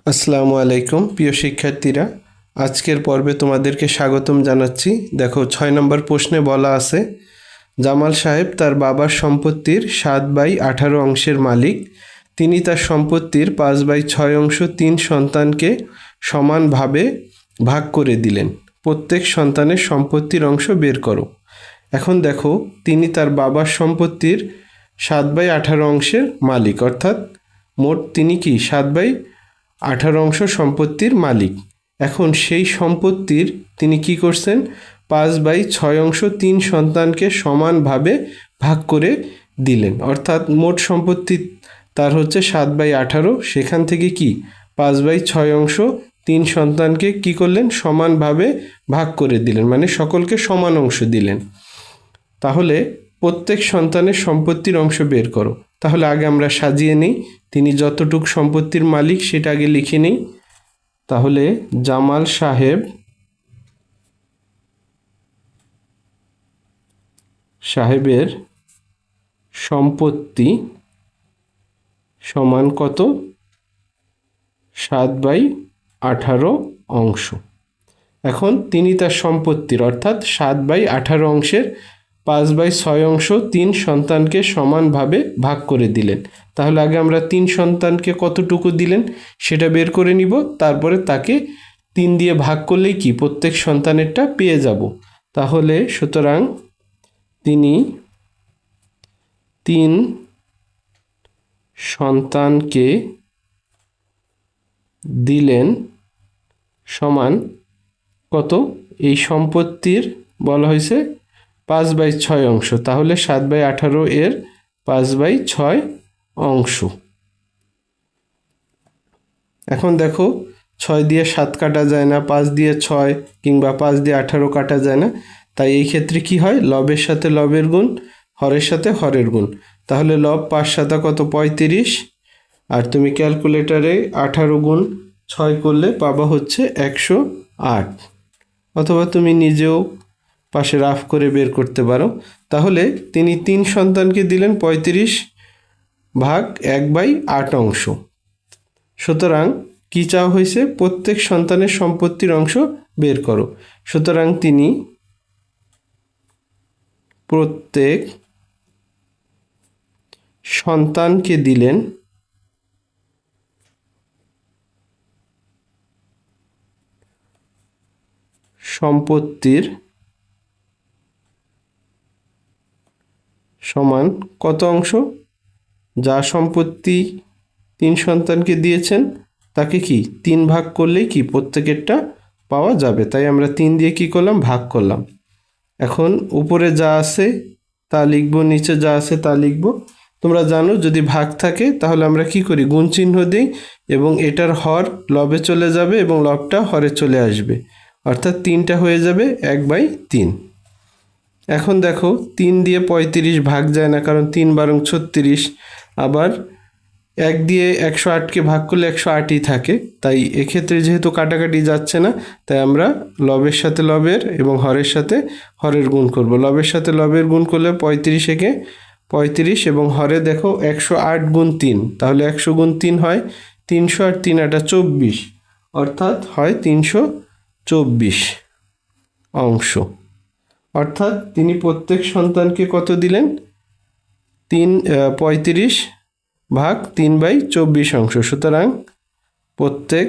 আসসালামু আলাইকুম প্রিয় শিক্ষার্থীরা, আজকের পর্বে তোমাদেরকে স্বাগতম জানাচ্ছি। দেখো 6 নম্বর প্রশ্নে বলা আছে, জামাল সাহেব তার বাবার সম্পত্তির 7/18 অংশের মালিক। তিনি তার সম্পত্তির 5/6 অংশ 3 সন্তানকে সমানভাবে ভাগ করে দিলেন। প্রত্যেক সন্তানের সম্পত্তির অংশ বের করো। এখন দেখো, তিনি তার বাবার সম্পত্তির 7/18 অংশের মালিক, অর্থাৎ মোট তিনি কি 7/18 অংশ সম্পত্তির মালিক। এখন সেই সম্পত্তির তিনি কি করছেন, 5/6 অংশ 3 সন্তানকে সমানভাবে ভাগ করে দিলেন। অর্থাৎ মোট সম্পত্তি তার হচ্ছে 7/18, সেখান থেকে কি 5/6 অংশ 3 সন্তানকে কি করলেন, সমানভাবে ভাগ করে দিলেন, মানে সকলকে সমান অংশ দিলেন। তাহলে প্রত্যেক সন্তানের সম্পত্তির অংশ বের করো। তাহলে আগে আমরা সাজিয়ে নিই, তিনি যতটুক সম্পত্তির মালিক সেটা আগে লিখে নিই। তাহলে জামাল সাহেবের সম্পত্তি সমান কত, 7/18 অংশ। এখন তিনি তার সম্পত্তির অর্থাৎ 7/18 অংশের 5/6 অংশ 3 সন্তানকে সমানভাবে ভাগ করে দিলেন। তাহলে আগে আমরা 3 সন্তানকে কতটুকু দিলেন সেটা বের করে নিব, তারপরে তাকে 3 দিয়ে ভাগ করলেই কি প্রত্যেক সন্তানেরটা পেয়ে যাব। তাহলে সুতরাং তিনি 3 সন্তানকে দিলেন সমান কত, এই সম্পত্তির বলা হয়েছে 5/6 অংশ, তাহলে 7/18 এর 5/6 অংশ। এখন দেখো, 6 দিয়ে 7 কাটা যায় না, 5 দিয়ে 6 কিংবা 5 দিয়ে 18 কাটা যায় না। তাই এই ক্ষেত্রে কি হয়, লবের সাথে লবের গুণ, হরের সাথে হরের গুণ। তাহলে লব 5 7 কত, 35। আর তুমি ক্যালকুলেটারে 18 গুণ 6 করলে পাবা হচ্ছে 108, অথবা তুমি নিজেও পাশে রাফ করে বের করতে পারো। তাহলে তিনি 3 সন্তানকে দিলেন 35/1/8 অংশ। সুতরাং কি চাওয়া হয়েছে, প্রত্যেক সন্তানের সম্পত্তির অংশ বের করো। সুতরাং তিনি প্রত্যেক সন্তানকে দিলেন সম্পত্তির সমান কত অংশ, যা সম্পত্তি 3 সন্তানকে দিয়েছেন তাকে কি 3 ভাগ করলেই কি প্রত্যেকেরটা পাওয়া যাবে। তাই আমরা 3 দিয়ে কি করলাম, ভাগ করলাম। এখন উপরে যা আছে তা লিখবো, নিচে যা আছে তা লিখবো। তোমরা জানো, যদি ভাগ থাকে তাহলে আমরা কি করি, গুণ চিহ্ন দিই এবং এটার হর লবে চলে যাবে এবং লবটা হরে চলে আসবে, অর্থাৎ 3টা হয়ে যাবে 1/3। এখন দেখো, 3 দিয়ে 35 ভাগ যায় না, কারণ 3 বারং 36। আবার 1 দিয়ে 108কে ভাগ করলে 108ই থাকে। তাই এক্ষেত্রে যেহেতু কাটাকাটি যাচ্ছে না, তাই আমরা লবের সাথে লবের এবং হরের সাথে হরের গুণ করব। লবের সাথে লবের গুণ করলে 35 একে 35 এবং হরে দেখো 108 গুণ 3, তাহলে 100 গুণ 3 হয় 300, আর 3 8 24, অর্থাৎ হয় 324 অংশ। অর্থাৎ তিনি প্রত্যেক সন্তানকে কত দিলেন, 35/3/24 অংশ। সুতরাং প্রত্যেক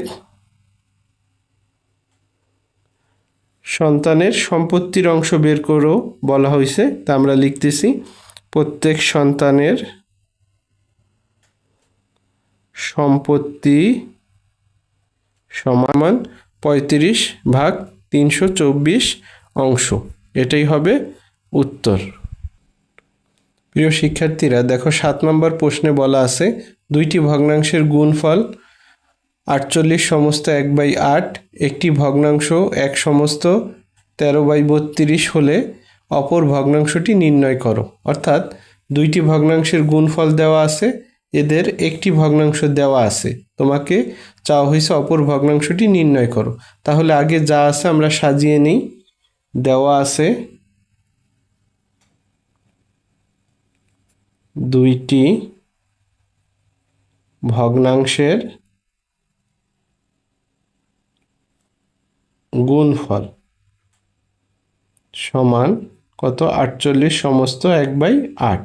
সন্তানের সম্পত্তির অংশ বের করো বলা হয়েছে, তা আমরা লিখতেছি, প্রত্যেক সন্তানের সম্পত্তি সমান 35/324 অংশ। এটাই হবে উত্তর। প্রিয় শিক্ষার্থীরা, দেখো 7 নম্বর প্রশ্নে বলা আছে, দুইটি ভগ্নাংশের গুণফল 48 সমস্ত 1/8, একটি ভগ্নাংশ 1 সমস্ত 13/32 হলে অপর ভগ্নাংশটি নির্ণয় করো। অর্থাৎ দুইটি ভগ্নাংশের গুণফল দেওয়া আছে, এদের একটি ভগ্নাংশ দেওয়া আছে, তোমাকে চাওয়া হয়েছে অপর ভগ্নাংশটি নির্ণয় করো। তাহলে আগে যা আছে আমরা সাজিয়ে নিই। দেওয়া আছে দুইটি ভগ্নাংশের গুণফল সমান কত 48 সমস্ত 1/8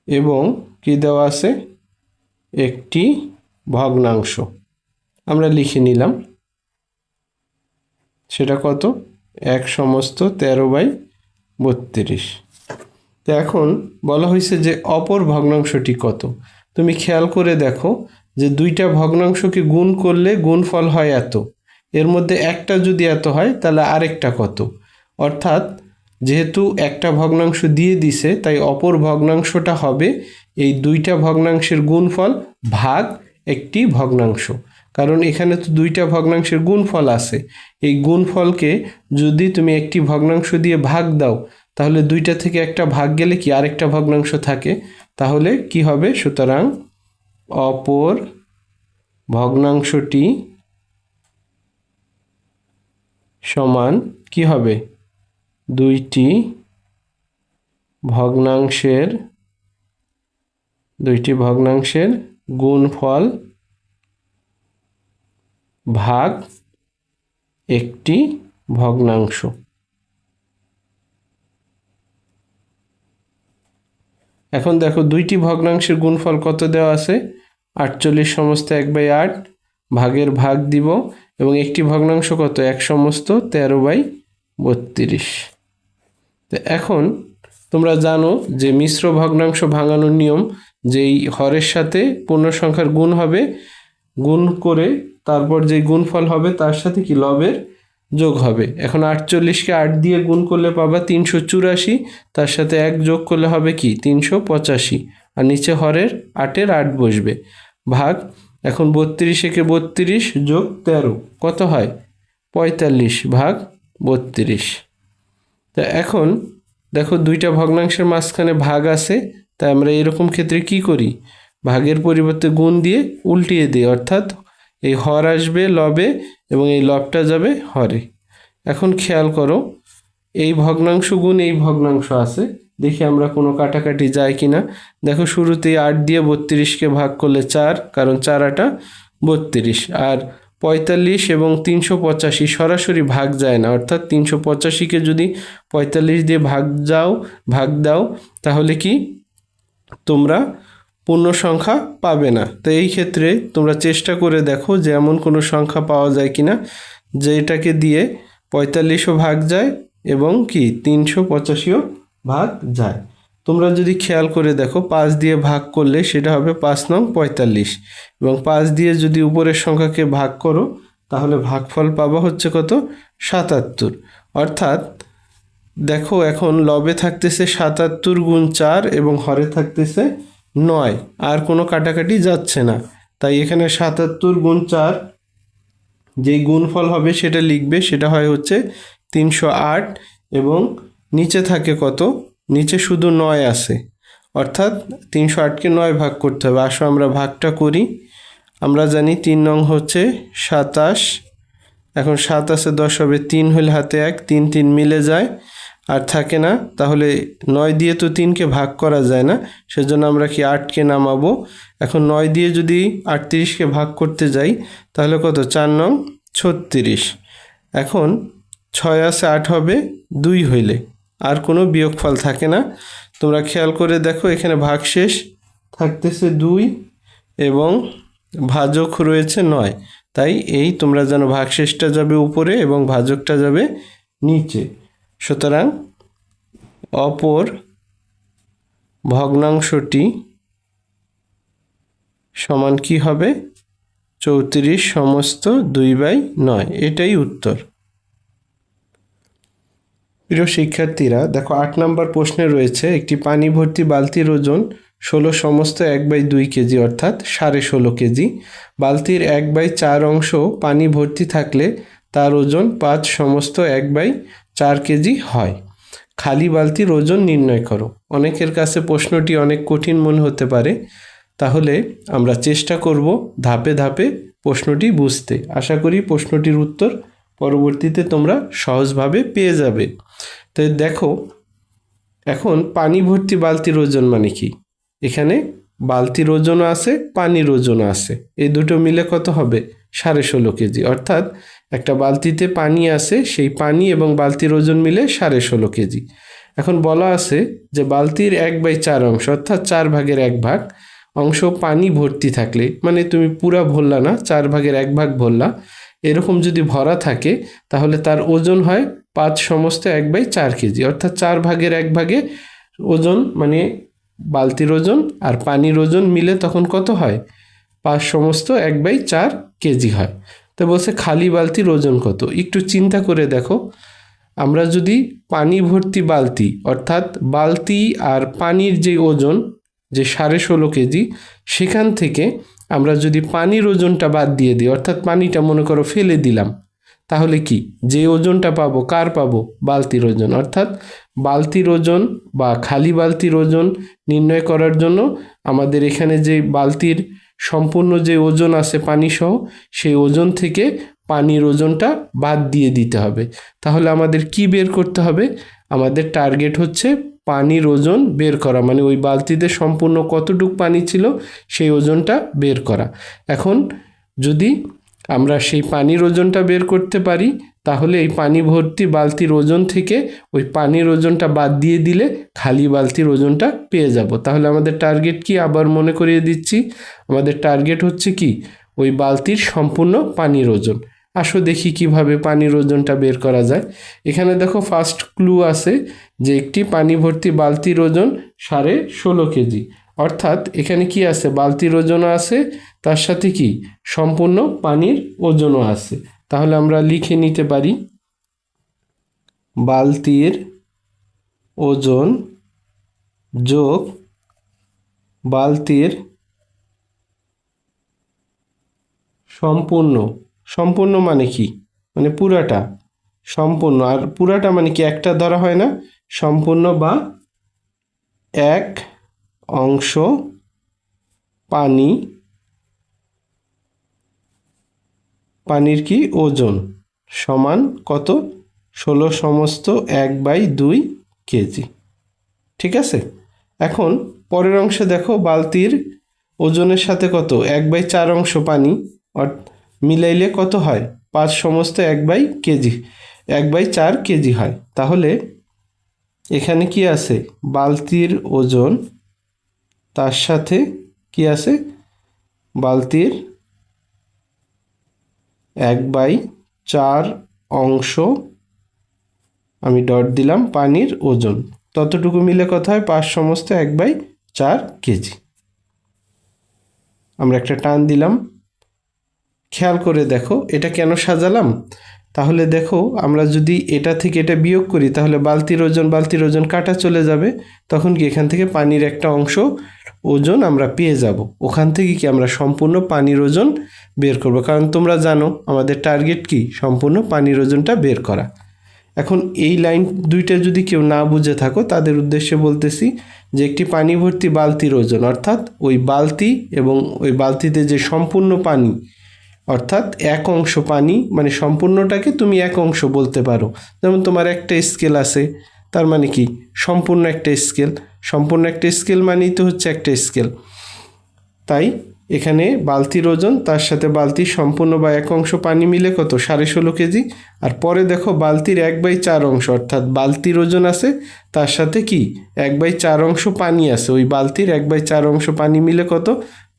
এবং কি দেওয়া আছে একটি ভগ্নাংশ আমরা লিখে নিলাম সেটা কত 1 সমস্ত 13/32। তো এখন বলা হয়েছে যে অপর ভগ্নাংশটি কত। তুমি খেয়াল করে দেখো যে দুইটা ভগ্নাংশকে গুণ করলে গুণফল হয় এত, এর মধ্যে একটা যদি এত হয় তাহলে আরেকটা কত, অর্থাৎ যেহেতু একটা ভগ্নাংশ দিয়ে দিছে তাই অপর ভগ্নাংশটা হবে এই দুইটা ভগ্নাংশের গুণফল ভাগ একটি ভগ্নাংশ, কারণ এখানে তো দুইটা ভগ্নাংশের গুণফল আছে। এই গুণফলকে যদি তুমি একটি ভগ্নাংশ দিয়ে ভাগ দাও তাহলে দুইটা থেকে একটা ভাগ গেলে কি আরেকটা ভগ্নাংশ থাকে, তাহলে কি হবে, সুতরাং অপর ভগ্নাংশটি সমান কি হবে দুইটি ভগ্নাংশের গুণফল ভাগ একটি ভগ্নাংশ। এখন দেখো দুইটি ভগ্নাংশের গুণফল কত দেওয়া আছে 48 সমস্ত 1/8 ভাগের ভাগ দিব এবং একটি ভগ্নাংশ কত 1 সমস্ত 13/32। তো এখন তোমরা জানো যে মিশ্র ভগ্নাংশ ভাঙানোর নিয়ম, যেই হরের সাথে পূর্ণ সংখ্যার গুণ হবে, গুণ করে তারপর যে গুণফল হবে তার সাথে কি লবের যোগ হবে। এখন 48কে 8 দিয়ে গুণ করলে পাবা 384, তার সাথে 1 যোগ করলে হবে কি 385, আর নিচে হরের 8-এর 8 বসবে ভাগ। এখন 32 × 32 যোগ 13 কত হয় 45 ভাগ 32। তা এখন দেখো দুইটা ভগ্নাংশের মাঝখানে ভাগ আছে, তাই আমরা এরকম ক্ষেত্রে কি করি, ভাগের পরিবর্তে গুণ দিয়ে উল্টিয়ে দিই, অর্থাৎ এই হর আসবে লবে এবং এই লবটা যাবে হরে। এখন খেয়াল করো এই ভগ্নাংশ গুণ এই ভগ্নাংশ আছে, দেখি আমরা কোনো কাটাকাটি যায় কিনা। দেখো শুরুতেই 8 দিয়ে 32কে ভাগ করলে 4, কারণ 4 × 8 32, আর 45 এবং 385 সরাসরি ভাগ যায় না, অর্থাৎ 385কে যদি 45 দিয়ে ভাগ দাও তাহলে কি তোমরা পূর্ণ সংখ্যা পাবে না। তো এই ক্ষেত্রে তোমরা চেষ্টা করে দেখো যে এমন কোনো সংখ্যা পাওয়া যায় কিনা যেটাকে দিয়ে 45ও ভাগ যায় এবং কি 385ও ভাগ যায়। তোমরা যদি খেয়াল করে দেখো 5 দিয়ে ভাগ করলে সেটা হবে 5 নং 45, এবং 5 দিয়ে যদি উপরের সংখ্যাকে ভাগ করো তাহলে ভাগফল পাবা হচ্ছে কত 77। অর্থাৎ দেখো এখন লবে থাকতেছে 77 × 4 এবং হরে থাকতেছে 9, আর কোনো কাটাকাটি যাচ্ছে না, তাই এখানে 77 × 4 যেই গুণফল হবে সেটা লিখবে, সেটা হয় হচ্ছে 308, এবং নিচে থাকে কত, নিচে শুধু 9 আছে, অর্থাৎ 308কে 9 ভাগ করতে হবে। আসো আমরা ভাগটা করি। আমরা জানি 3 নং হচ্ছে 27, এখন 7 আছে 10 হবে, 3 হলে হাতে 1, 3 3 মিলে যায় আর থাকে না, তাহলে 9 দিয়ে তো 3কে ভাগ করা যায় না, সেজন্য আমরা কি 8কে নামাবো। এখন 9 দিয়ে যদি 38কে ভাগ করতে যাই তাহলে কত 4 নং 36, এখন 6 আছে 8 হবে 2 হইলে, আর কোনো বিয়োগফল থাকে না। তোমরা খেয়াল করে দেখো এখানে ভাগশেষ থাকতেছে 2 এবং ভাজক রয়েছে 9, তাই এই তোমরা জানো ভাগশেষটা যাবে উপরে এবং ভাজকটা যাবে নিচে। সুতরাং অপর ভগ্নাংশটি সমান কি হবে 34 সমস্ত 2/9, এটাই উত্তর। প্রিয় শিক্ষার্থীরা দেখো 8 নম্বর প্রশ্নে রয়েছে একটি পানি ভর্তি বালতির ওজন 16 সমস্ত 1/2 কেজি, অর্থাৎ 16.5 কেজি। বালতির 1/4 অংশ পানি ভর্তি থাকলে তার ওজন 5 সমস্ত 1/4 কেজি হয়। খালি বালতির ওজন নির্ণয় করো। অনেকের কাছে প্রশ্নটি অনেক কঠিন মনে হতে পারে, তাহলে আমরা চেষ্টা করব ধাপে ধাপে প্রশ্নটি বুঝতে। আশা করি প্রশ্নটির উত্তর পরবর্তীতে তোমরা সহজভাবে পেয়ে যাবে। তাই দেখো এখন পানি ভর্তি বালতির ওজন মানে কি, এখানে বালতির ওজনও আছে পানির ওজনও আছে, এই দুটো মিলে কত হবে 16.5 কেজি, অর্থাৎ একটা বালতিতে পানি আছে, সেই পানি এবং বালতির ওজন মিলে 16.5 কেজি। এখন বলা আছে যে বালতির 1/4 অংশ অর্থাৎ 4 ভাগের 1 ভাগ অংশ পানি ভর্তি থাকলে, মানে তুমি পুরা ভরলা না, 4 ভাগের 1 ভাগ ভরলা, এরকম যদি ভরা থাকে তাহলে তার ওজন হয় 5/4 কেজি, অর্থাৎ 4 ভাগের 1 ভাগে ওজন মানে বালতির ওজন আর পানির ওজন মিলে তখন কত হয়? 5/4 কেজি হয়। তো বলছে খালি বালতির ওজন কত? একটু চিন্তা করে দেখো, আমরা যদি পানি ভর্তি বালতি অর্থাৎ বালতি আর পানির যে ওজন যে 16.5 কেজি, সেখান থেকে আমরা যদি পানির ওজনটা বাদ দিয়ে দিই, অর্থাৎ পানিটা মনে করো ফেলে দিলাম, তাহলে কি যে ওজনটা পাবো কার পাবো? বালতির ওজন। অর্থাৎ বালতির ওজন বা খালি বালতির ওজন নির্ণয় করার জন্য আমাদের এখানে যে বালতির সম্পূর্ণ যে ওজন আছে পানি সহ, সেই ওজন থেকে পানির ওজনটা বাদ দিয়ে দিতে হবে। তাহলে আমাদের কি বের করতে হবে? আমাদের টার্গেট হচ্ছে পানির ওজন বের করা, মানে ওই বালতিতে সম্পূর্ণ কতটুকু পানি ছিল সেই ওজনটা বের করা। এখন যদি আমরা সেই পানির ওজনটা বের করতে পারি, তাহলে এই পানি ভর্তি বালতির ওজন থেকে ওই পানির ওজনটা বাদ দিয়ে দিলে খালি বালতির ওজনটা পেয়ে যাব। তাহলে আমাদের টার্গেট কি? আবার মনে করিয়ে দিচ্ছি, আমাদের টার্গেট হচ্ছে কি? ওই বালতির সম্পূর্ণ পানির ওজন। আসো দেখি কিভাবে পানির ওজনটা বের করা যায়। এখানে দেখো ফার্স্ট ক্লু আছে যে একটি পানি ভর্তি বালতির ওজন 16.5 কেজি, অর্থাৎ এখানে কি আছে? বালতির ওজনও আছে, তার সাথে কি সম্পূর্ণ পানির ওজনও আছে। তাহলে আমরা লিখে নিতে পারি বালতির ওজন যোগ বালতির সম্পূর্ণ। সম্পূর্ণ মানে কি? মানে পুরাটা, সম্পূর্ণ। আর পুরাটা মানে কি? একটা ধরা হয় না, সম্পূর্ণ বা 1 অংশ পানি, পানির কি ওজন সমান কত? 16/1/2 কেজি। ঠিক আছে, এখন পরের অংশে দেখো বালতির ওজনের সাথে কত? 1/4 অংশ পানি মিলাইলে কত হয়? 5/1 কেজি, 1/4 কেজি হয়। তাহলে এখানে কি আছে? বালতির ওজন, তার সাথে কি আছে? বালতির 1/4 অংশ, আমি ডট দিলাম, পানির ওজন, ততটুকু মিলে কত হয়? 5/1/4 কেজি। আমরা একটা টান দিলাম। খেয়াল করে দেখো এটা কেন সাজালাম। তাহলে দেখো আমরা যদি এটা থেকে এটা বিয়োগ করি তাহলে বালতির ওজন কাটা চলে যাবে, তখন কি এখান থেকে পানির একটা অংশ ওজন আমরা পেয়ে যাব। ওখান থেকে কি আমরা সম্পূর্ণ পানির ওজন বের করব, কারণ তোমরা জানো আমাদের টার্গেট কি? সম্পূর্ণ পানির ওজনটা বের করা। এখন এই লাইন দুইটা যদি কেউ না বুঝে থাকো তাদের উদ্দেশ্যে বলতেছি যে একটি পানি ভর্তি বালতির ওজন অর্থাৎ ওই বালতি এবং ওই বালতিতে যে সম্পূর্ণ পানি, অর্থাৎ 1 অংশ পানি, মানে সম্পূর্ণটাকে তুমি 1 অংশ বলতে পারো। যেমন তোমার একটা স্কেল আছে, তার মানে কি? সম্পূর্ণ একটা স্কেল। সম্পূর্ণ একটা স্কেল মানেই তো হচ্ছে একটা স্কেল। তাই এখানে বালতির ওজন তার সাথে বালতির সম্পূর্ণ বা 1 অংশ পানি মিলে কত? 16.5 কেজি। আর পরে দেখো বালতির 1/4 অংশ, অর্থাৎ বালতির ওজন আছে, তার সাথে কি 1/4 অংশ পানি আছে, ওই বালতির 1/4 অংশ পানি মিলে কত?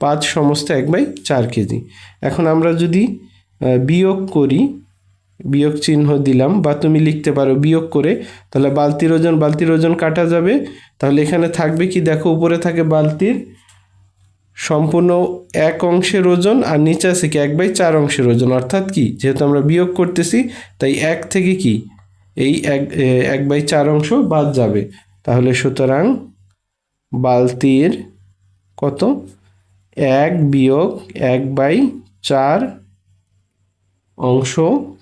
5/1/4 কেজি। এখন আমরা যদি বিয়োগ করি, বিয়োগ চিহ্ন দিলাম, বা তুমি লিখতে পারো বিয়োগ করে, তাহলে বালতির ওজন কাটা যাবে। তাহলে এখানে থাকবে কি? দেখো উপরে থাকে বালতির সম্পূর্ণ 1 অংশের ওজন, আর নিচে আছে কি 1/4 অংশের ওজন, অর্থাৎ কি যেহেতু আমরা বিয়োগ করতেছি তাই 1 থেকে কি এই 1/4 অংশ বাদ যাবে। তাহলে সুতরাং বালতির কত? 1 বিয়োগ 1/4 অংশ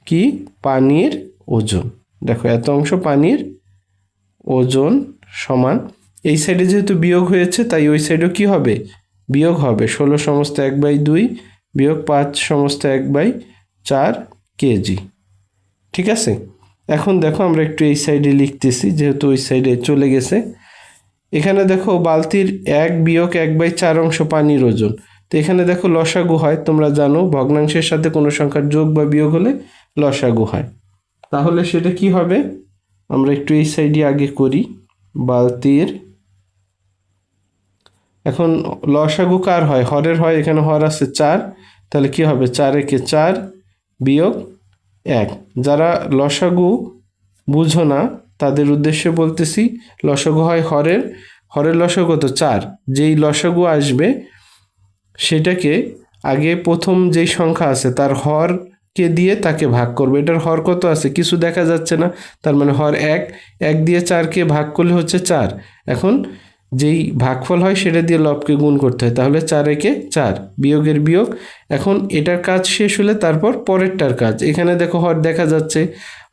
কি পানির ওজন। দেখো এত অংশ পানির ওজন সমান, এই সাইডে যেহেতু বিয়োগ হয়েছে তাই ওই সাইডেও কি হবে? বিয়োগ হবে। 16/1/2 বিয়োগ 5/1/4 কেজি। ঠিক আছে, এখন দেখো আমরা একটু এই সাইডে লিখতেছি যেহেতু ওই সাইডে চলে গেছে। এখানে দেখো বালতির 1 বিয়োগ 1/4 অংশ পানির ওজন, তো এখানে দেখো লসাগু হয়, তোমরা জানো ভগ্নাংশের সাথে কোনো সংখ্যার যোগ বা বিয়োগ হলে লসাগু হয়। তাহলে সেটা কি হবে, আমরা একটু এই সাইডে আগে করি। বালতির, এখন লসাগু কার হয়, হরের হয়, এখানে হর আছে 4, তাহলে কি হবে 4 একে 4 বিয়োগ 1। যারা লসাগু বুঝো না তাদের উদ্দেশ্যে বলতেছি, লসাগু হয় হরের, হরের লসাগু কত 4, যেই লসাগু আসবে সেটাকে আগে প্রথম যেই সংখ্যা আছে তার হরকে দিয়ে তাকে ভাগ করবে। এটার হর কত আছে কিছু দেখা যাচ্ছে না, তার মানে হর 1, 1 দিয়ে 4কে ভাগ করলে হচ্ছে 4। এখন যেই ভাগফল হয় সেটা দিয়ে লবকে গুণ করতে হয়, তাহলে 4 একে 4 বিয়োগের বিয়োগ। এখন এটার কাজ শেষ হলে তারপর পরেরটার কাজ। এখানে দেখো হর দেখা যাচ্ছে,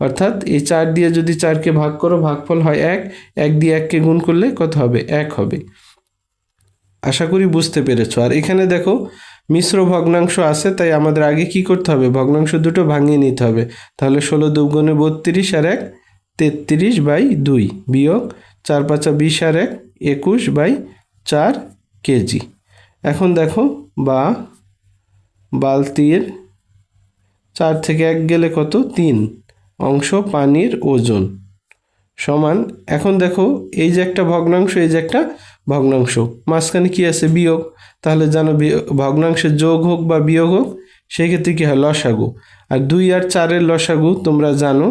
অর্থাৎ এই 4 দিয়ে যদি 4কে ভাগ করো ভাগফল হয় 1, 1 দিয়ে 1কে গুণ করলে কত হবে 1 হবে। আশা করি বুঝতে পেরেছো। আর এখানে দেখো মিশ্র ভগ্নাংশ আছে, তাই আমাদের আগে কি করতে হবে, ভগ্নাংশ দুটো ভাঙিয়ে নিতে হবে। তাহলে 16 দুগুণে 32 আর 1 33/2 বিয়োগ 4 5 20 আর 1 21/4 কেজি। এখন দেখো বা বালতির 4 থেকে 1 গেলে কত 3 অংশ পানির ওজন সমান। এখন দেখো এই যে একটা ভগ্নাংশ, এই যে একটা ভগ্নাংশ, মাঝখানে কি আছে বিয়োগ, তাহলে জানো ভগ্নাংশের যোগ হোক বা বিয়োগ হোক সেই ক্ষেত্রে কি হয় লসাগু। আর 2 আর 4-এর লসাগু তোমরা জানো,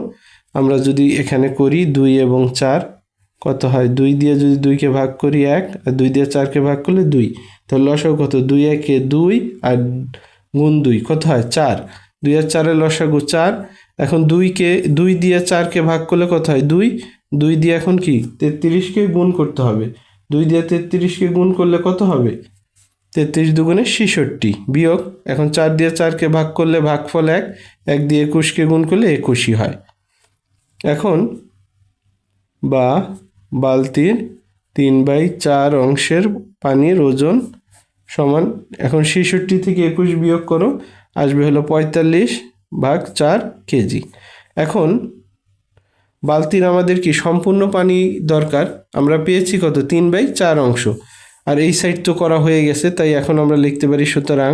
আমরা যদি এখানে করি 2 এবং 4 কত হয়, 2 দিয়ে যদি 2কে ভাগ করি 1, আর 2 দিয়ে 4কে ভাগ করলে 2, তাহলে লসাগু কত 2 একে 2 আর গুণ 2 কত হয় 4, 2 আর 4-এর লসাগু 4। এখন 2 দিয়ে 4কে ভাগ করলে কত হয় 2, 2 দিয়ে এখন কি 33কে গুণ করতে হবে, 2 দিয়ে 33কে গুণ করলে কত হবে 33 দুগুণে 66 বিয়োগ। এখন 4 দিয়ে 4কে ভাগ করলে ভাগফল 1, 1 দিয়ে 21কে গুণ করলে 21 হয়। এখন বা বালতির 3/4 অংশের পানির ওজন সমান, এখন 66 থেকে 21 বিয়োগ করো, আসবে হলো 45/4 কেজি। এখন বালতির আমাদের কি সম্পূর্ণ পানি দরকার, আমরা পেয়েছি কত 3/4 অংশ, আর এই সাইড তো করা হয়ে গেছে, তাই এখন আমরা লিখতে পারি সুতরাং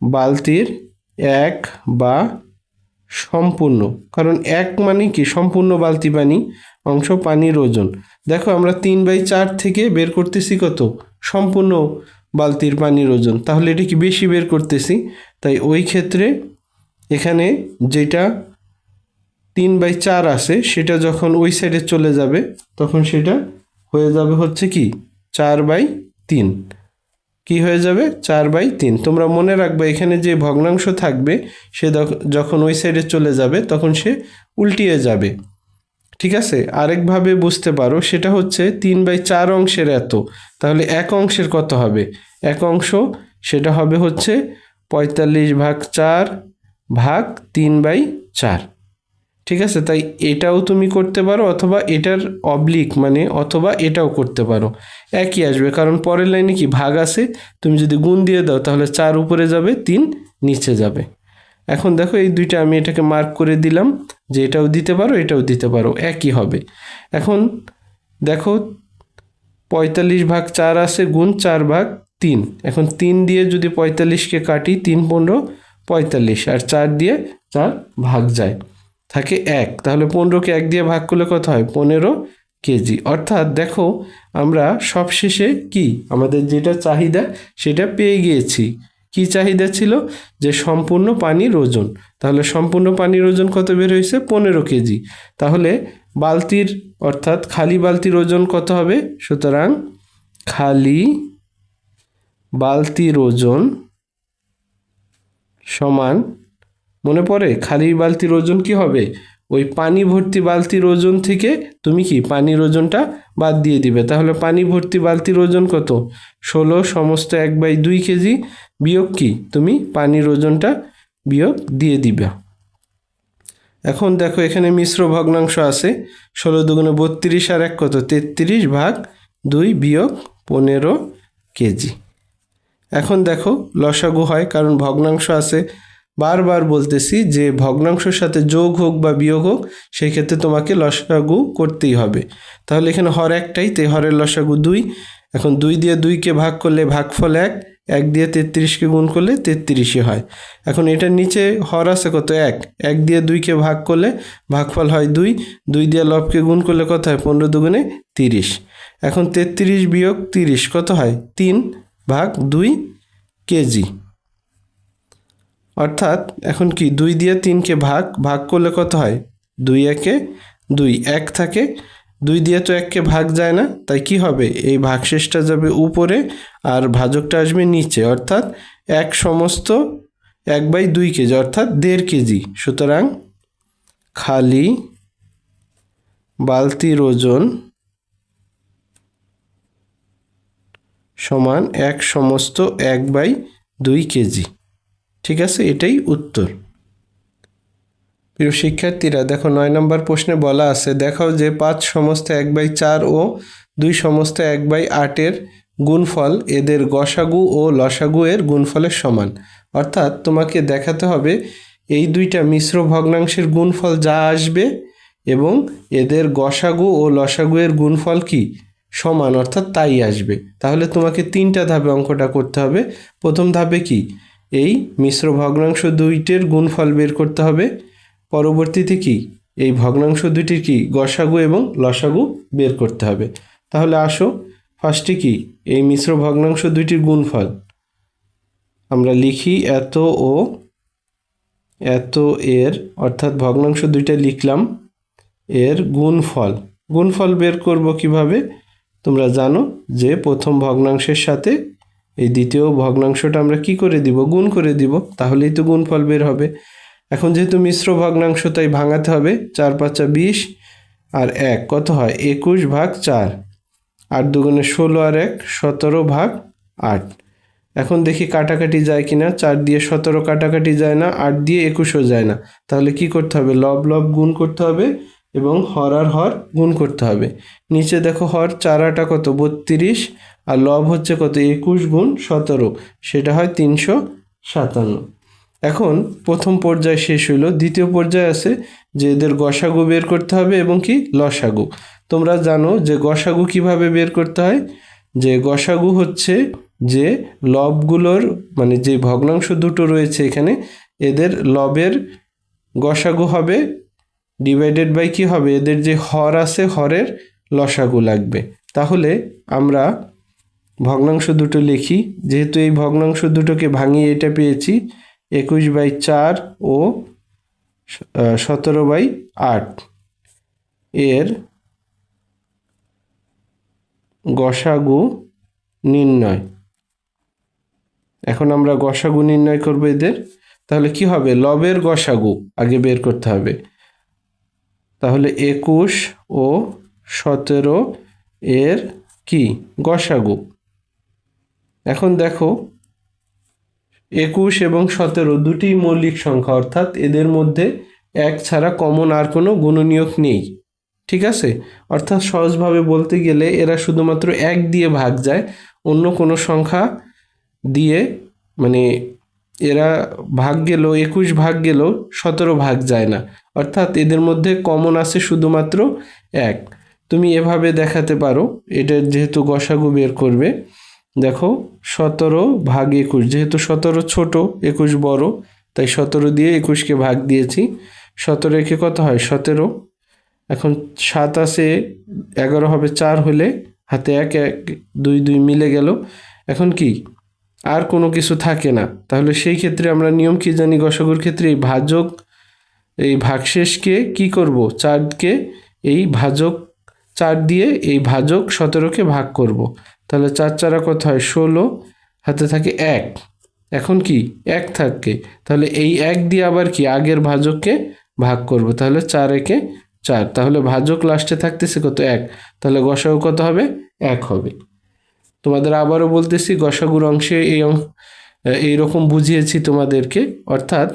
বালতির 1 বা সম্পূর্ণ, কারণ 1 মানে কি সম্পূর্ণ বালতি পানি অংশ পানির ওজন। দেখো আমরা 3/4 থেকে বের করতেছি কত সম্পূর্ণ বালতির পানির ওজন, তাহলে এটা কি বেশি বের করতেছি, তাই ওই ক্ষেত্রে এখানে যেটা 3/4 আছে সেটা যখন ওই সাইডে চলে যাবে তখন সেটা হয়ে যাবে হচ্ছে কি 4/3, কি হয়ে যাবে 4/3। তোমরা মনে রাখবে এখানে যে ভগ্নাংশ থাকবে সে যখন ওই সাইডে চলে যাবে তখন সে উল্টিয়ে যাবে, ঠিক আছে। আরেকভাবে বুঝতে পারো, সেটা হচ্ছে 3/4 অংশের এত, তাহলে 1 অংশের কত হবে, 1 অংশ সেটা হবে হচ্ছে 45/4 ভাগ 3/4, ঠিক আছে। তাই এটাও তুমি করতে পারো, অথবা এটার অবলিক মানে অথবা এটাও করতে পারো, একই আসবে, কারণ পরের লাইনে কি ভাগ আছে, তুমি যদি গুণ দিয়ে দাও তাহলে 4 উপরে যাবে 3 নিচে যাবে। এখন দেখো এই দুইটা আমি এটাকে মার্ক করে দিলাম যে এটাও দিতে পারো এটাও দিতে পারো, একই হবে। এখন দেখো 45/4 আছে গুণ 4/3, এখন 3 দিয়ে যদি 45কে কাটি 3 15 45, আর 4 দিয়ে 4 ভাগ যায় থাকে 1, তাহলে 15কে 1 দিয়ে ভাগ করলে কত হয় 15 কেজি। অর্থাৎ দেখো আমরা সবশেষে কি আমাদের যেটা চাহিদা সেটা পেয়ে গিয়েছি। কি চাহিদা ছিল, যে সম্পূর্ণ পানির ওজন, তাহলে সম্পূর্ণ পানির ওজন কত বের হয়েছে 15 কেজি। তাহলে বালতির অর্থাৎ খালি বালতির ওজন কত হবে, সুতরাং খালি বালতির ওজন সমান, মনে পড়ে খালি বালতির ওজন কি হবে, ওই পানি ভর্তি বালতির ওজন থেকে তুমি কি পানির ওজনটা বাদ দিয়ে দিবে, তাহলে পানি ভর্তি বালতির ওজন কত 16 সমস্ত 1/2 কেজি বিয়োগ কি তুমি পানির ওজনটা বিয়োগ দিয়ে দিবে। এখন দেখো এখানে মিশ্র ভগ্নাংশ আছে, 16 দুগুণে 32 আর 1 কত 33/2 বিয়োগ 15 কেজি। এখন দেখো লসাগু হয়, কারণ ভগ্নাংশ আছে, বারবার বলতেছি যে ভগ্নাংশের সাথে যোগ হোক বা বিয়োগ হোক সেই ক্ষেত্রে তোমাকে লসাগু করতেই হবে। তাহলে এখানে হর একটাই, তাই হরের লসাগু 2, এখন 2 দিয়ে 2কে ভাগ করলে ভাগফল 1, 1 দিয়ে 33কে গুণ করলে 33ই হয়। এখন এটার নিচে হর আছে কত? 1। 1 দিয়ে 2কে ভাগ করলে ভাগফল হয় 2। 2 দিয়ে লবকে গুণ করলে কত হয়? 15 দুগুণে 30। এখন 33 বিয়োগ 30 কত হয়? 3/2 কেজি। অর্থাৎ এখন কি 2 দিয়ে 3কে ভাগ করলে কত হয়? 2 একে 2, 1 থাকে। 2 দিয়ে তো 1কে ভাগ যায় না, তাই কি হবে? এই ভাগশেষটা যাবে উপরে আর ভাজকটা আসবে নিচে, অর্থাৎ 1/2 কেজি অর্থাৎ 1.5 কেজি। সুতরাং খালি বালতির ওজন সমান 1/2 কেজি। ঠিক আছে, এটাই উত্তর। প্রিয় শিক্ষার্থীরা, দেখো 9 নম্বর প্রশ্নে বলা আছে, দেখাও যে 5/4 ও 2/8 এর গুণফল এদের গসাগু ও লসাগু এর গুণফলের সমান। অর্থাৎ তোমাকে দেখাতে হবে এই দুইটা মিশ্র ভগ্নাংশের গুণফল যা আসবে এবং এদের গসাগু ও লসাগু এর গুণফল কি সমান, অর্থাৎ তাই আসবে। তাহলে তোমাকে 3টা ধাপে অঙ্কটা করতে হবে। প্রথম ধাপে কি এই মিশ্র ভগ্নাংশ দুইটির গুণফল বের করতে হবে। পরবর্তীতে কি এই ভগ্নাংশ দুইটির কি গসাগু এবং লসাগু বের করতে হবে। তাহলে আসো ফার্স্টে কি এই মিশ্র ভগ্নাংশ দুইটির গুণফল আমরা লিখি, এত ও এত এর, অর্থাৎ ভগ্নাংশ দুইটা লিখলাম, এর গুণফল বের করব কিভাবে? তোমরা জানো যে প্রথম ভগ্নাংশের সাথে এই দ্বিতীয় ভগ্নাংশটা আমরা কি করে দিব? গুণ করে দিব, তাহলেই তো গুণফল বের হবে। এখন যেহেতু মিশ্র ভগ্নাংশ তাই ভাঙাতে হবে। 4×5 20 আর 1 কত হয়? 21/4। 8 দুগুণে 16 আর 1 17/8। এখন দেখি কাটাকাটি যায় কিনা। 4 দিয়ে 17 কাটাকাটি যায় না, 8 দিয়ে 21ও যায় না। তাহলে কি করতে হবে? লব গুণ করতে হবে এবং হর আর হর গুণ করতে হবে। নিচে দেখো হর 4 কত? 32 আর লব হচ্ছে কত? 21 গুণ 17, সেটা হয় 357। এখন প্রথম পর্যায় শেষ হইল। দ্বিতীয় পর্যায়ে আছে যে এদের গসাগু বের করতে হবে এবং কি লসাগু। তোমরা জানো যে গসাগু কিভাবে বের করতে হয়? যে গসাগু হচ্ছে যে লবগুলোর মানে যে ভগ্নাংশ দুটো রয়েছে এখানে, এদের লবের গসাগু হবে ডিভাইডেড বাই কি হবে? এদের যে হর আছে হরের লসাগু লাগবে। তাহলে আমরা ভগ্নাংশ দুটো লিখি। যেহেতু এই ভগ্নাংশ দুটোকে ভাঙিয়ে এটা পেয়েছি 21/4 ও 17/8 এর গসাগু নির্ণয়। এখন আমরা গসাগু নির্ণয় করব এদের। তাহলে কি হবে? লবের গসাগু আগে বের করতে হবে। তাহলে 21 ও 17 এর কি গসাগু। এখন দেখো 21 এবং 17 দুটি মৌলিক সংখ্যা, অর্থাৎ এদের মধ্যে 1 ছাড়া কমন আর কোনো গুণনীয়ক নেই। ঠিক আছে, অর্থাৎ সহজভাবে বলতে গেলে এরা শুধুমাত্র 1 দিয়ে ভাগ যায়, অন্য কোনো সংখ্যা দিয়ে মানে এরা ভাগ গেল 21 ভাগ গেল 17 ভাগ যায় না। অর্থাৎ এদের মধ্যে কমন আছে শুধুমাত্র 1। তুমি এভাবে দেখাতে পারো, এটার যেহেতু গসাগু বের করবে, দেখো 17/21, যেহেতু 17 ছোট 21 বড়, তাই 17 দিয়ে 21কে ভাগ দিয়েছি। 17 একে কত হয়? 17। এখন 7 আছে, 11 হবে 4 হলে, হাতে 1 1 2 2 মিলে গেল। এখন কি আর কোনো কিছু থাকে না। তাহলে সেই ক্ষেত্রে আমরা নিয়ম কি জানি? গসাগুর ক্ষেত্রে এই ভাগশেষকে কি করব? 4কে এই ভাজক 4 দিয়ে এই ভাজক 17কে ভাগ করব। তাহলে 4 4 কত হয়? 16, হাতে থাকে 1। এখন কি 1 থাকে, তাহলে এই 1 দিয়ে আবার কি আগের ভাজককে ভাগ করব। তাহলে 4 একে 4, তাহলে ভাজক লাস্টে থাকতেছে কত? 1। তাহলে গসাগু কত হবে? 1 হবে। তোমাদের আবারও বলতেছি, গসাগুর অংশে এইরকম বুঝিয়েছি তোমাদেরকে। অর্থাৎ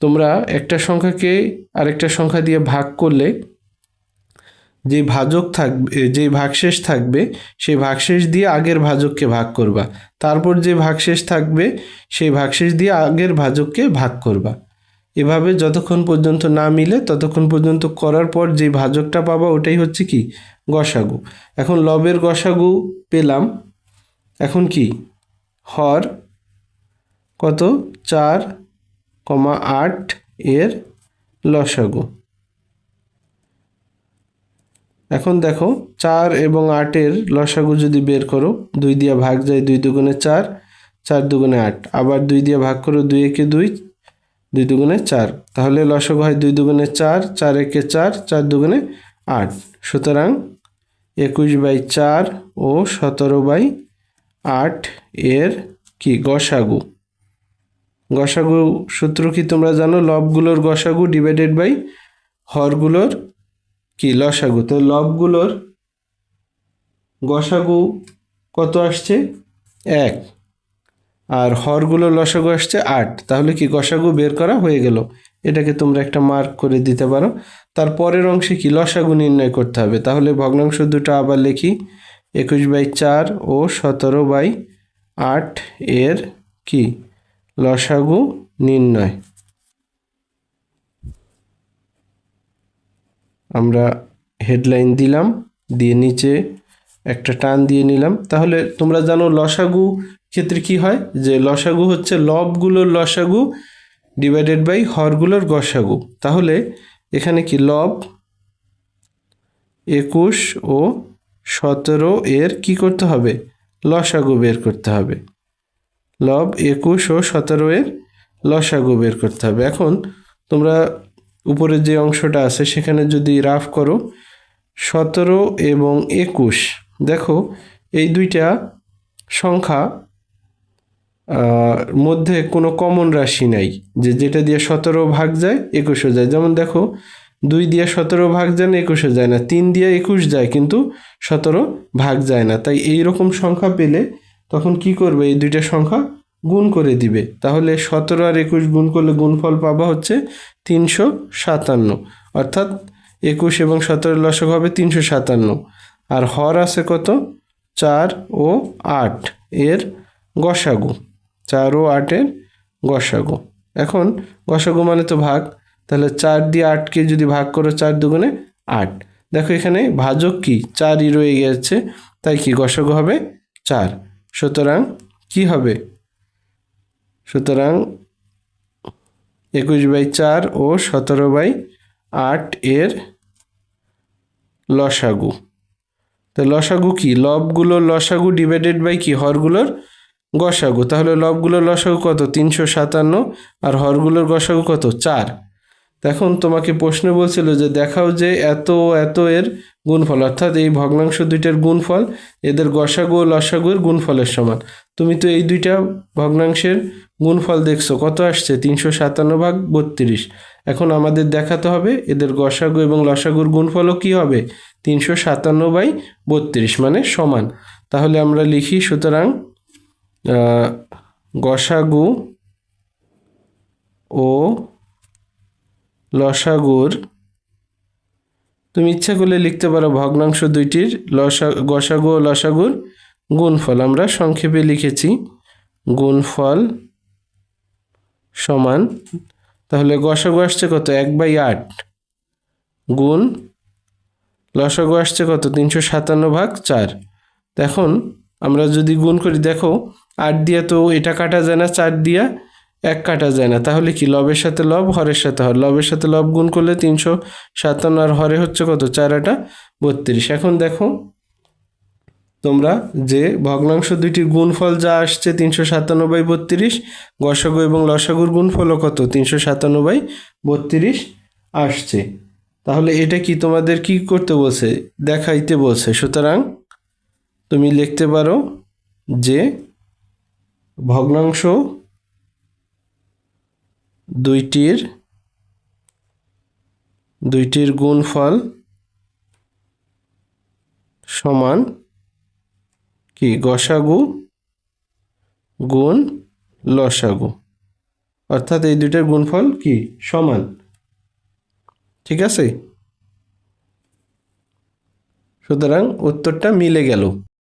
তোমরা একটা সংখ্যাকে আরেকটা সংখ্যা দিয়ে ভাগ করলে যে ভাজক থাকবে, যে ভাগশেষ থাকবে, সেই ভাগশেষ দিয়ে আগের ভাজককে ভাগ করবা। তারপর যে ভাগশেষ থাকবে সেই ভাগশেষ দিয়ে আগের ভাজককে ভাগ করবা। এভাবে যতক্ষণ পর্যন্ত না মিলে ততক্ষণ পর্যন্ত করার পর যে ভাজকটা পাবা ওটাই হচ্ছে কি গসাগু। এখন লবের গসাগু পেলাম। এখন কি হর কত 4,8 এর লসাগু। এখন দেখো 4 এবং 8 এর লসাগু যদি বের করো, 2 দিয়ে ভাগ যায়, 2 দুগুণে 4, 4 দুগুণে 8, আবার 2 দিয়ে ভাগ করো, 2 একে 2, 2 দুগুণে 4, তাহলে লসাগু হয় 2 দুগুণে 4, 4 একে 4, 4 দুগুণে 8। সুতরাং 21/4 ও 17/8 এর কি গসাগু। গসাগু সূত্র কি তোমরা জানো? লবগুলোর গসাগু ডিভাইডেড বাই হরগুলোর কি লসাগু। তো লবগুলোর গসাগু কত আসছে? 1, আর হরগুলোর লসাগু আসছে 8। তাহলে কি গসাগু বের করা হয়ে গেল। এটাকে তোমরা একটা মার্ক করে দিতে পারো। তারপরের অংশে কি লসাগু নির্ণয় করতে হবে। তাহলে ভগ্নাংশ দুটো আবার লিখি, 21/4 ও 17/8 এর কি লসাগু নির্ণয়। আমরা হেডলাইন দিলাম, দিয়ে নিচে একটা টান দিয়ে নিলাম। তাহলে তোমরা জানো লসাগু ক্ষেত্রে কি হয়, যে লসাগু হচ্ছে লবগুলোর লসাগু ডিভাইডেড বাই হরগুলোর গসাগু। তাহলে এখানে কি লব 21 ও 17 এর কি করতে হবে? লসাগু বের করতে হবে। লব 21 ও 17 এর লসাগু বের করতে হবে। এখন তোমরা উপরে যে অংশটা আছে সেখানে যদি রাফ করো, 17 এবং 21, দেখো এই দুইটা সংখ্যা মধ্যে কোনো কমন রাশি নাই, যে যেটা দিয়ে 17 ভাগ যায় 21 যায়। যেমন দেখো 2 দিয়ে 17 ভাগ যায় না, 21 যায় না, 3 দিয়ে 21 যায় কিন্তু 17 ভাগ যায় না। তাই এই রকম সংখ্যা পেলে তখন কি করবে? এই দুইটা সংখ্যা গুণ করে দিবে। তাহলে 17 আর 21 গুণ করলে গুণফল পাবা হচ্ছে 357, অর্থাৎ 21 এবং 17 লসাগু হবে 357। আর হর আছে কত? 4 ও 8 এর গসাগু, 4 ও 8 এর গসাগু। এখন গসাগু মানে তো ভাগ, তাহলে 4 দিয়ে 8কে যদি ভাগ করো, 4 দুগুণে 8। দেখো এখানে ভাজক কি 4ই রয়ে গেছে, তাই কি গসাগু হবে 4। সুতরাং কি হবে? সুতরাং 21/4 ও 17/8 এর লসাগু। তো লসাগু কি? লবগুলোর লসাগু ডিভাইডেড বাই কি হরগুলোর গসাগু। তাহলে লবগুলোর লসাগু কত? 357, আর হরগুলোর গসাগু কত? 4। এখন তোমাকে প্রশ্ন বলছিল যে দেখাও যে এত এত এর গুণফল, অর্থাৎ এই ভগ্নাংশ দুইটার গুণফল এদের গসাগু ও লসাগুর গুণফলের সমান। তুমি তো এই দুইটা ভগ্নাংশের গুণফল দেখছো, কত আসছে? 357/32। এখন আমাদের দেখাতে হবে এদের গসাগু এবং লসাগুর গুণফলও কি হবে? 357/32 মানে সমান। তাহলে আমরা লিখি, সুতরাং গসাগু ও লসাগুর, তুমি ইচ্ছা করলে লিখতে পারো ভগ্নাংশ দুইটির গসাগু ও লসাগুর গুণফল। আমরা সংক্ষেপে লিখেছি গুণফল সমান, তাহলে গসাগু আসছে কত? 1/8 গুণ লসাগু আসছে কত? 357/4। এখন আমরা যদি গুণ করি, দেখো 8 দিয়ে তো এটা কাটা যায় না, 4 দিয়া 1 কাটা যায় না, তাহলে কি লবের সাথে লব, হরের সাথে হর, লবের সাথে লব গুণ করলে 357, আর হরে হচ্ছে কত? 4 8 32। এখন দেখো তোমরা যে ভগ্নাংশ দুইটির গুণফল যা আসছে 357/32, গসাগু এবং লসাগুর গুণফলও কত? 357/32 আসছে। তাহলে এটা কি তোমাদের কি করতে বলছে? দেখাইতে বলছে। সুতরাং তুমি লিখতে পারো যে ভগ্নাংশ দুইটির গুণফল সমান কি গসাগু গুণ লসাগু, অর্থাৎ এই দুইটার গুণফল কি সমান। ঠিক আছে? সুতরাং উত্তরটা মিলে গেল।